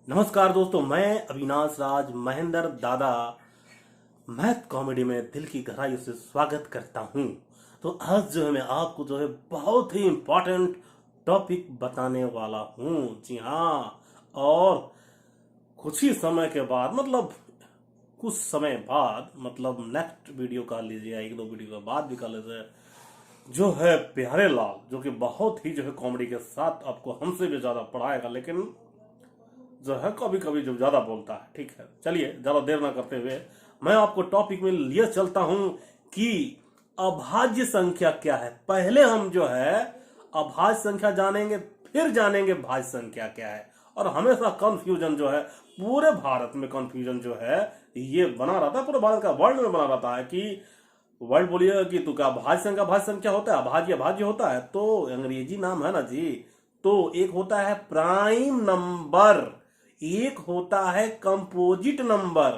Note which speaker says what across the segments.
Speaker 1: नमस्कार दोस्तों, मैं अविनाश राज महेंद्र दादा मैथ कॉमेडी में दिल की गहराई से स्वागत करता हूं। तो आज जो है मैं आपको जो है बहुत ही इम्पोर्टेंट टॉपिक बताने वाला हूं। जी हाँ, और कुछ ही समय के बाद कुछ समय बाद नेक्स्ट वीडियो कर लीजिए, एक दो वीडियो के बाद भी कर लीजिए। जो है प्यारे लाल, जो कि बहुत ही जो है कॉमेडी के साथ आपको हमसे भी ज्यादा पढ़ाएगा, लेकिन जो है कभी कभी जो ज्यादा बोलता है। ठीक है, चलिए ज्यादा देर ना करते हुए मैं आपको टॉपिक में लिए चलता हूं कि अभाज्य संख्या क्या है। पहले हम जो है अभाज्य संख्या जानेंगे, फिर जानेंगे भाज्य संख्या क्या है। और हमेशा कंफ्यूजन जो है पूरे भारत में, कंफ्यूजन जो है ये बना रहता है, पूरे भारत का वर्ल्ड में बना रहता है कि वर्ल्ड बोलिएगा कि तो क्या भाज्य संख्या होता है, अभाज्य अभाज्य होता है। तो अंग्रेजी नाम है ना जी। तो एक होता है प्राइम नंबर, एक होता है कंपोजिट नंबर,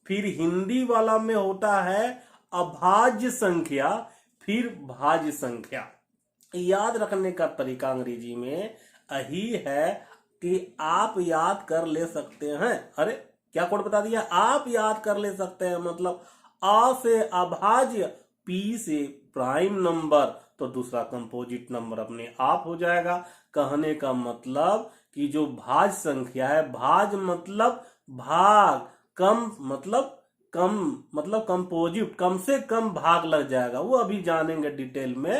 Speaker 1: फिर हिंदी वाला में होता है अभाज्य संख्या, फिर भाज्य संख्या। याद रखने का तरीका अंग्रेजी में यही है कि आप याद कर ले सकते हैं। अरे क्या कोड बता दिया, आप याद कर ले सकते हैं। मतलब आ से अभाज्य, पी से प्राइम नंबर, तो दूसरा कंपोजिट नंबर अपने आप हो जाएगा। कहने का मतलब कि जो भाज्य संख्या है, भाज्य मतलब भाग, कम मतलब कंपोजिट, कम से कम भाग लग जाएगा। वो अभी जानेंगे डिटेल में।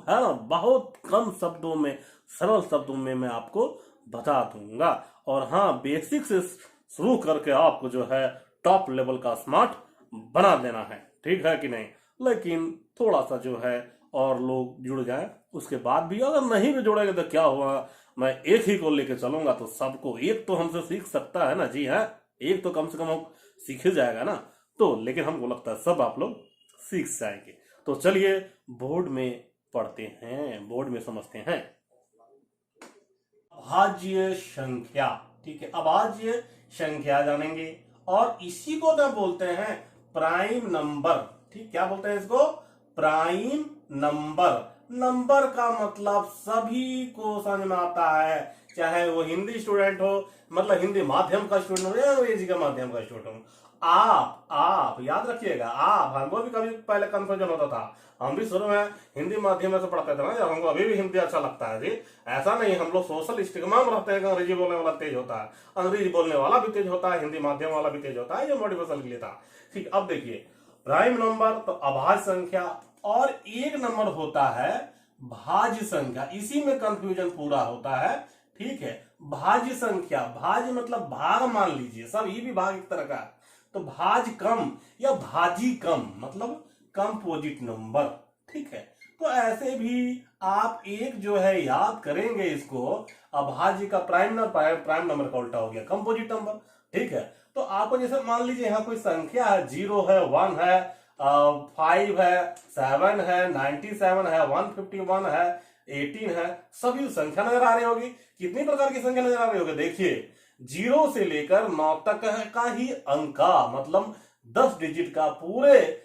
Speaker 1: हाँ, बहुत कम शब्दों में, सरल शब्दों में मैं आपको बता दूंगा। और हाँ, बेसिक से शुरू करके आपको जो है टॉप लेवल का स्मार्ट बना देना है। ठीक है कि नहीं? लेकिन थोड़ा सा जो है और लोग जुड़ जाए, उसके बाद भी अगर नहीं भी जुड़ेंगे तो क्या हुआ, मैं एक ही को लेके चलूंगा तो सबको एक तो हमसे सीख सकता है ना जी। है, एक तो कम से कम हम सीख ही जाएगा ना। तो लेकिन हमको लगता है सब आप लोग सीख जाएंगे। तो चलिए बोर्ड में पढ़ते हैं, बोर्ड में समझते हैं। अभाज्य संख्या, ठीक है, अभाज्य संख्या जानेंगे। और इसी को क्या बोलते हैं, प्राइम नंबर। ठीक, क्या बोलते हैं इसको, प्राइम नंबर। नंबर का मतलब सभी को समझ में आता है, चाहे वो हिंदी स्टूडेंट हो, मतलब हिंदी माध्यम का स्टूडेंट हो या अंग्रेजी का माध्यम का स्टूडेंट हो। आप याद रखिएगा, आप, हमको भी कभी पहले कंफ्यूजन होता था। हम भी शुरू में हिंदी माध्यम में से पढ़ते थे ना, जब हमको अभी भी हिंदी अच्छा लगता है जी। ऐसा नहीं, हम लोग सोशल स्टिग्मा में रहते हैं कि अंग्रेजी बोलने वाला तेज होता है, अंग्रेजी बोलने वाला भी तेज होता है, हिंदी माध्यम वाला भी तेज होता है। ये मोटिवेशन के लिए था। ठीक, अब देखिए प्राइम नंबर तो अभाज्य संख्या, और एक नंबर होता है भाज्य संख्या। इसी में कंफ्यूजन पूरा होता है। ठीक है, भाज्य संख्या, भाज्य मतलब भाग मान लीजिए, सब ये भी भाग एक तरह का। तो भाज्य कम या भाजी कम मतलब कंपोजिट नंबर। ठीक है, तो ऐसे भी आप एक जो है याद करेंगे इसको, अभाज्य का प्राइम नंबर, प्राइम नंबर का उल्टा हो गया कंपोजिट नंबर। ठीक है, तो आपको जैसे मान लीजिए यहाँ कोई संख्या है, 0 है, 1 है, 5 है, 7 है, 97 है, 151 है, 18 है, सभी संख्या नजर आ रही होगी। कितनी प्रकार की संख्या नजर आ रही होगी, देखिए 0 से लेकर 9 तक का ही अंका, मतलब 10 डिजिट का पूरे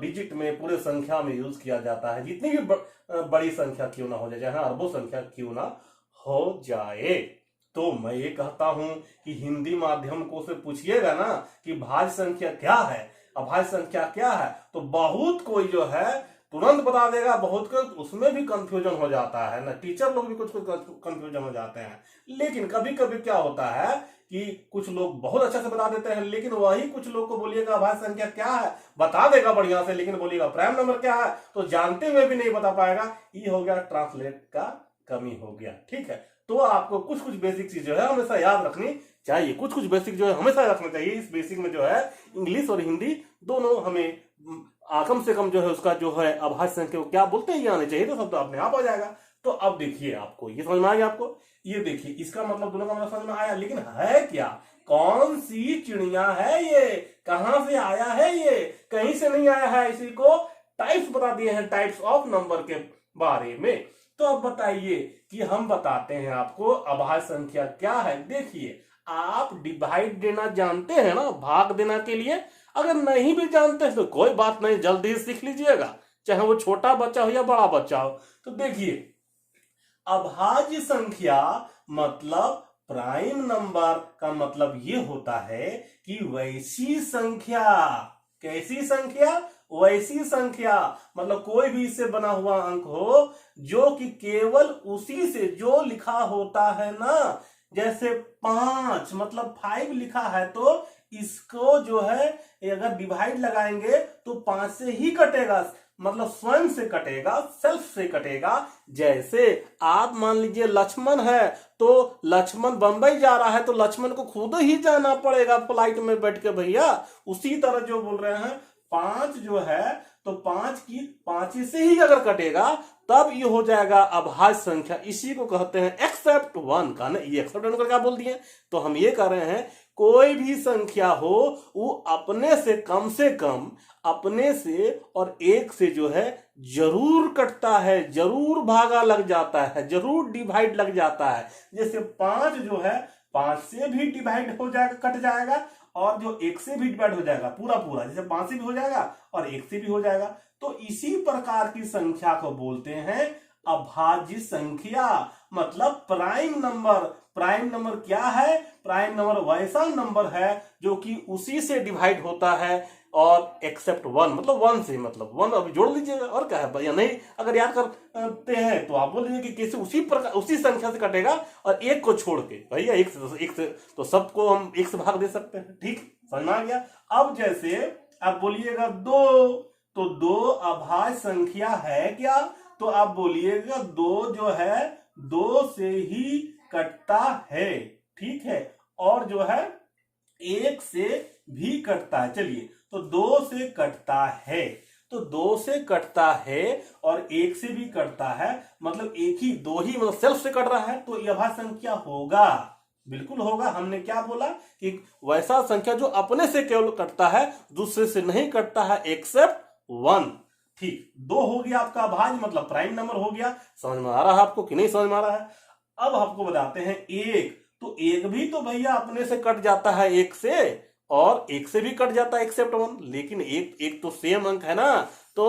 Speaker 1: डिजिट में, पूरे संख्या में यूज किया जाता है। जितनी भी बड़ी संख्या क्यों ना हो जाए, चाहे अरबों संख्या क्यों ना हो जाए। तो मैं ये कहता हूं कि हिंदी माध्यम को से पूछिएगा ना कि भाज्य संख्या क्या है, अभाज्य संख्या क्या है, तो बहुत कोई जो है तुरंत बता देगा, बहुत को उसमें भी कंफ्यूजन हो जाता है ना, टीचर लोग भी कुछ कंफ्यूजन हो जाते हैं। लेकिन कभी कभी क्या होता है कि कुछ लोग बहुत अच्छा से बता देते हैं, लेकिन वही कुछ लोग को बोलिएगा अभाज्य संख्या क्या है, बता देगा बढ़िया से, लेकिन बोलिएगा प्राइम नंबर क्या है तो जानते हुए भी नहीं बता पाएगा। ये हो गया ट्रांसलेट का कमी हो गया। ठीक है, तो आपको कुछ कुछ बेसिक चीज जो है हमेशा याद रखनी चाहिए, कुछ कुछ बेसिक जो है हमेशा रखना चाहिए। इस बेसिक में जो है इंग्लिश और हिंदी दोनों हमें कम से कम जो है उसका जो है अभाज्य संख्या को क्या बोलते हैं ये आने चाहिए, तो सब तो अपने आप आ जाएगा। तो अब देखिए आपको ये समझ में आ गया, आपको ये देखिए इसका मतलब दोनों का मतलब समझ में आया। लेकिन है क्या, कौन सी चिड़िया है ये, कहां से आया है ये, कहीं से नहीं आया है। इसी को टाइप्स बता दिए हैं, टाइप्स ऑफ नंबर के बारे में। तो अब बताइए कि हम बताते हैं आपको अभाज्य संख्या क्या है। देखिए आप डिवाइड देना जानते हैं ना, भाग देना के लिए। अगर नहीं भी जानते तो कोई बात नहीं, जल्दी सीख लीजिएगा, चाहे वो छोटा बच्चा हो या बड़ा बच्चा हो। तो देखिए अभाज्य संख्या मतलब प्राइम नंबर का मतलब ये होता है कि वैसी संख्या, कैसी संख्या, वैसी संख्या, मतलब कोई भी इससे बना हुआ अंक हो जो कि केवल उसी से जो लिखा होता है ना, जैसे 5 मतलब 5 लिखा है तो इसको जो है अगर डिवाइड लगाएंगे तो 5 से ही कटेगा, मतलब स्वयं से कटेगा, सेल्फ से कटेगा। जैसे आप मान लीजिए लक्ष्मण है तो लक्ष्मण बंबई जा रहा है तो लक्ष्मण को खुद ही जाना पड़ेगा फ्लाइट में बैठ के भैया। उसी तरह जो बोल रहे हैं 5 जो है तो 5 से ही अगर कटेगा तब ये हो जाएगा अभाज्य संख्या। इसी को कहते हैं एक्सेप्ट 1 का ना, ये एक्सेप्ट 1 का क्या बोल दिए। तो हम ये कह रहे हैं कोई भी संख्या हो वो अपने से कम अपने से और 1 से जो है जरूर कटता है, जरूर भागा लग जाता है, जरूर डिवाइड लग जाता है। जैसे 5 जो है 5 से भी डिवाइड हो जाएगा, कट जाएगा, और जो 1 से भी डिवाइड हो जाएगा पूरा पूरा, जैसे 5 से भी हो जाएगा और 1 से भी हो जाएगा। तो इसी प्रकार की संख्या को बोलते हैं अभाज्य संख्या, मतलब प्राइम नंबर। प्राइम नंबर क्या है? प्राइम नंबर वैसा नंबर है जो कि उसी से डिवाइड होता है और एक्सेप्ट 1, मतलब 1 से, मतलब 1 अभी जोड़ लीजिएगा और क्या है, या नहीं अगर याद करते हैं तो आप बोल लीजिए कि कैसे उसी प्रकार उसी संख्या से कटेगा और 1 को छोड़ के, भैया 1 से तो सबको हम 1 से भाग दे सकते हैं। ठीक, समझ में आ गया। अब जैसे आप बोलिएगा 2, तो 2 अभाज्य संख्या है क्या? तो आप बोलिएगा 2 जो है 2 से ही कटता है, ठीक है, और जो है 1 से भी कटता है। चलिए, तो 2 से कटता है, तो 2 से कटता है और 1 से भी कटता है, मतलब एक ही, दो ही, मतलब सेल्फ से कट रहा है, तो यह अभाज्य संख्या होगा, बिल्कुल होगा। हमने क्या बोला कि वैसा संख्या जो अपने से केवल कटता है, दूसरे से नहीं कटता है, एक्सेप्ट 1। ठीक, 2 हो गया आपका अभाज्य, मतलब प्राइम नंबर हो गया। समझ में आ रहा है आपको कि नहीं समझ में आ रहा है? अब आपको बताते हैं 1, तो 1 भी तो भैया अपने से कट जाता है 1 से, और 1 से भी कट जाता है एक्सेप्ट 1, लेकिन एक तो सेम अंक है ना, तो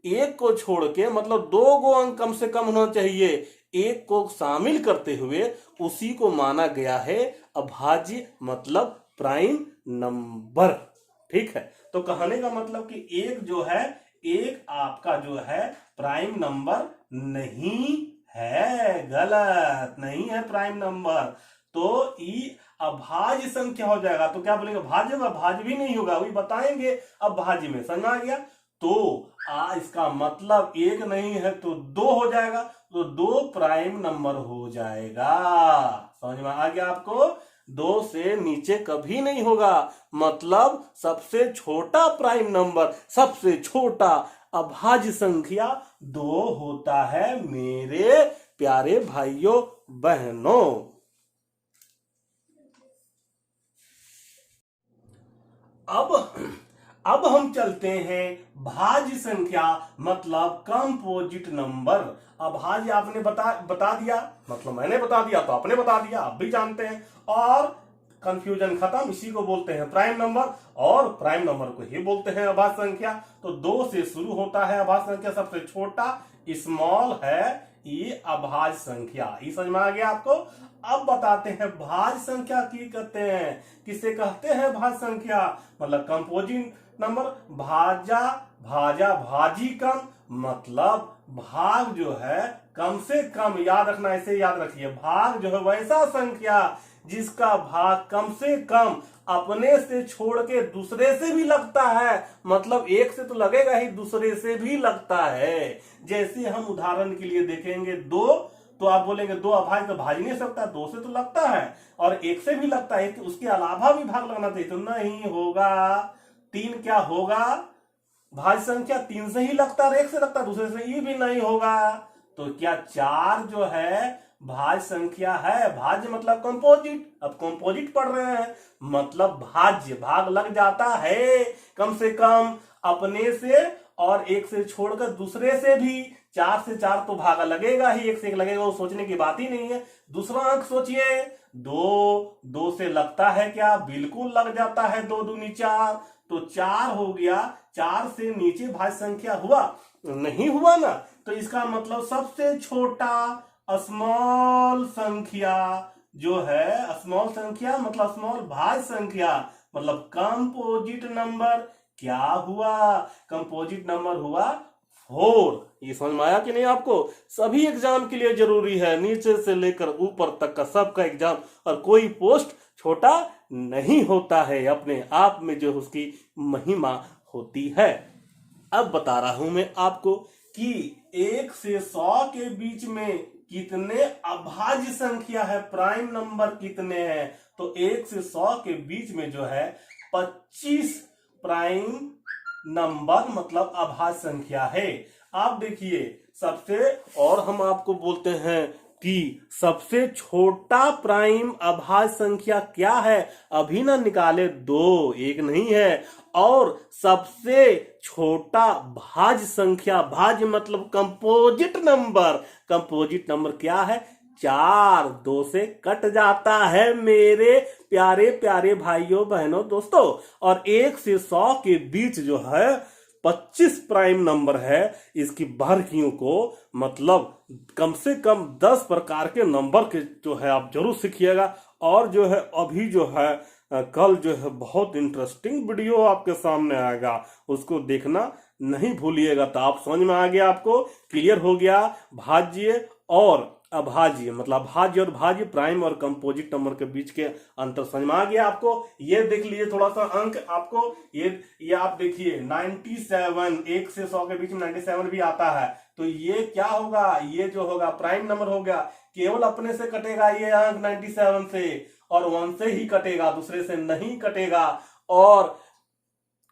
Speaker 1: 1 को छोड़ के, मतलब 2 गो अंक कम से कम होना चाहिए, 1 को शामिल करते हुए उसी को माना गया है अभाज्य, मतलब प्राइम नंबर। ठीक है, तो कहने का मतलब कि 1 जो है, 1 आपका जो है प्राइम नंबर नहीं है, गलत, नहीं है प्राइम नंबर, तो ई अभाज्य संख्या हो जाएगा। तो क्या बोलेंगे, भाज्य होगा? भाज्य भी नहीं होगा, वही बताएंगे अब भाज्य में। समझ आ गया? तो इसका मतलब 1 नहीं है तो 2 हो जाएगा, तो 2 प्राइम नंबर हो जाएगा। समझ में आ गया आपको? 2 से नीचे कभी नहीं होगा, मतलब सबसे छोटा प्राइम नंबर, सबसे छोटा अभाज्य संख्या 2 होता है मेरे प्यारे भाइयों बहनों। अब हम चलते हैं भाज्य संख्या, मतलब कंपोजिट नंबर। अभाज्य आपने बता दिया, मतलब मैंने बता दिया तो आपने बता दिया, आप भी जानते हैं, और कंफ्यूजन खत्म। इसी को बोलते हैं प्राइम नंबर, और प्राइम नंबर को ही बोलते हैं अभाज्य संख्या। तो 2 से शुरू होता है अभाज्य संख्या, सबसे छोटा स्मॉल है ये अभाज्य संख्या। ये समझ में आ गया आपको? अब बताते हैं भाज्य संख्या की कहते हैं, किसे कहते हैं भाज्य संख्या? मतलब कंपोजिट नंबर, भाजा भाजा भाजी कम, मतलब भाग जो है कम से कम, याद रखना, ऐसे याद रखिए, भाग जो है वैसा संख्या जिसका भाग कम से कम अपने से छोड़ के दूसरे से भी लगता है, मतलब 1 से तो लगेगा ही, दूसरे से भी लगता है। जैसे हम उदाहरण के लिए देखेंगे 2, तो आप बोलेंगे 2 अभाज्य, तो भाज नहीं सकता, 2 से तो लगता है, और 1 से भी लगता है, उसके अलावा भी भाग लगना चाहिए, तो नहीं होगा। 3 क्या होगा? भाज्य संख्या 3 से ही लगता है, 1 से लगता है, दूसरे से ये भी नहीं होगा। तो क्या 4 जो है भाज्य संख्या है? भाज्य मतलब कंपोजिट, अब कंपोजिट पढ़ रहे हैं, मतलब भाज्य, भाग लग जाता है कम से कम अपने से और 1 से छोड़कर दूसरे से भी। 4 से 4 तो भागा लगेगा ही, 1 से 1 लगेगा, वो सोचने की बात ही नहीं है। दूसरा अंक सोचिए, 2 से लगता है क्या? बिल्कुल लग जाता है, 2 दूनी 4, तो 4 हो गया। 4 से नीचे भाज्य संख्या हुआ? नहीं हुआ ना, तो इसका मतलब सबसे छोटा स्मॉल संख्या जो है स्मॉल संख्या मतलब स्मॉल भाज्य संख्या मतलब कंपोजिट नंबर क्या हुआ, कंपोजिट नंबर हुआ 4। ये समझ में आया कि नहीं आपको? सभी एग्जाम के लिए जरूरी है, नीचे से लेकर ऊपर तक का सबका एग्जाम, और कोई पोस्ट छोटा नहीं होता है, अपने आप में जो उसकी महिमा होती है। अब बता रहा हूं मैं आपको कि 1 से 100 के बीच में कितने अभाज्य संख्या है, प्राइम नंबर कितने हैं। तो 1 से 100 के बीच में जो है 25 प्राइम नंबर मतलब अभाज्य संख्या है। आप देखिए सबसे, और हम आपको बोलते हैं कि सबसे छोटा प्राइम अभाज्य संख्या क्या है, अभी ना निकाले, 2, 1 नहीं है। और सबसे छोटा भाज्य संख्या, भाज्य मतलब कंपोजिट नंबर, कंपोजिट नंबर क्या है, 4, 2 से कट जाता है मेरे प्यारे प्यारे भाइयों बहनों दोस्तों। और 1 से 100 के बीच जो है 25 प्राइम नंबर है। इसकी बारीकियों को मतलब कम से कम 10 प्रकार के नंबर के जो है आप जरूर सीखिएगा। और जो है अभी जो है कल जो है बहुत इंटरेस्टिंग वीडियो आपके सामने आएगा, उसको देखना नहीं भूलिएगा। तो आप समझ में आ गया, आपको क्लियर हो गया भाज्य और अभाज्य मतलब भाज्य और भाज्य, प्राइम और कंपोजिट नंबर के बीच के अंतर समझ में आ गया आपको। ये देख लीजिए थोड़ा सा अंक आपको, ये आप देखिए 97, 1 से 100 के बीच में 97 भी आता है। तो ये क्या होगा, ये जो होगा प्राइम नंबर हो गया, केवल अपने से कटेगा ये अंक 97 से, और 1 से ही कटेगा, दूसरे से नहीं कटेगा। और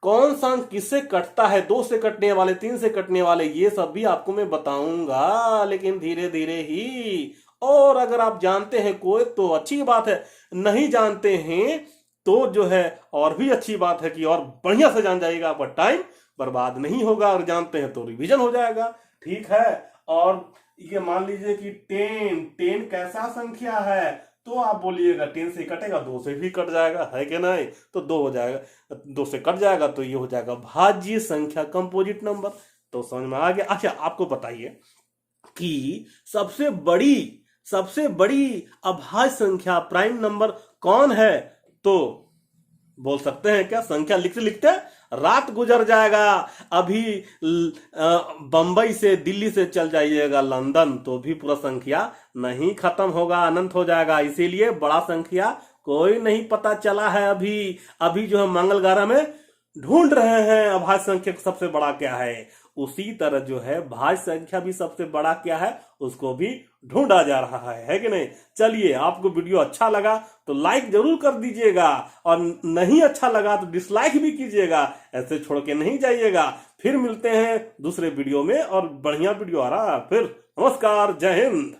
Speaker 1: कौन सा अंक किससे कटता है, 2 से कटने वाले, 3 से कटने वाले, ये सब भी आपको मैं बताऊंगा, लेकिन धीरे धीरे ही। और अगर आप जानते हैं कोई तो अच्छी बात है, नहीं जानते हैं तो जो है और भी अच्छी बात है कि और बढ़िया से जान जाइएगा, पर टाइम बर्बाद नहीं होगा, और जानते हैं तो रिवीजन हो जाएगा, ठीक है। और ये मान लीजिए कि 10 कैसा संख्या है, तो आप बोलिएगा 10 से कटेगा, 2 से भी कट जाएगा, है कि नहीं, तो 2 हो जाएगा, 2 से कट जाएगा तो ये हो जाएगा भाज्य संख्या, कंपोजिट नंबर। तो समझ में आ गया। अच्छा आपको बताइए कि सबसे बड़ी अभाज्य संख्या प्राइम नंबर कौन है, तो बोल सकते हैं क्या, संख्या लिखते लिखते रात गुजर जाएगा। अभी बंबई से दिल्ली से चल जाइएगा लंदन, तो भी पूरा संख्या नहीं खत्म होगा, अनंत हो जाएगा। इसीलिए बड़ा संख्या कोई नहीं पता चला है अभी जो है मंगल ग्रह में ढूंढ रहे हैं अभाज्य संख्या सबसे बड़ा क्या है। उसी तरह जो है भाज्य संख्या भी सबसे बड़ा क्या है, उसको भी ढूंढा जा रहा है कि नहीं। चलिए, आपको वीडियो अच्छा लगा तो लाइक जरूर कर दीजिएगा, और नहीं अच्छा लगा तो डिसलाइक भी कीजिएगा, ऐसे छोड़ के नहीं जाइएगा। फिर मिलते हैं दूसरे वीडियो में, और बढ़िया वीडियो आ रहा है फिर। नमस्कार, जय हिंद।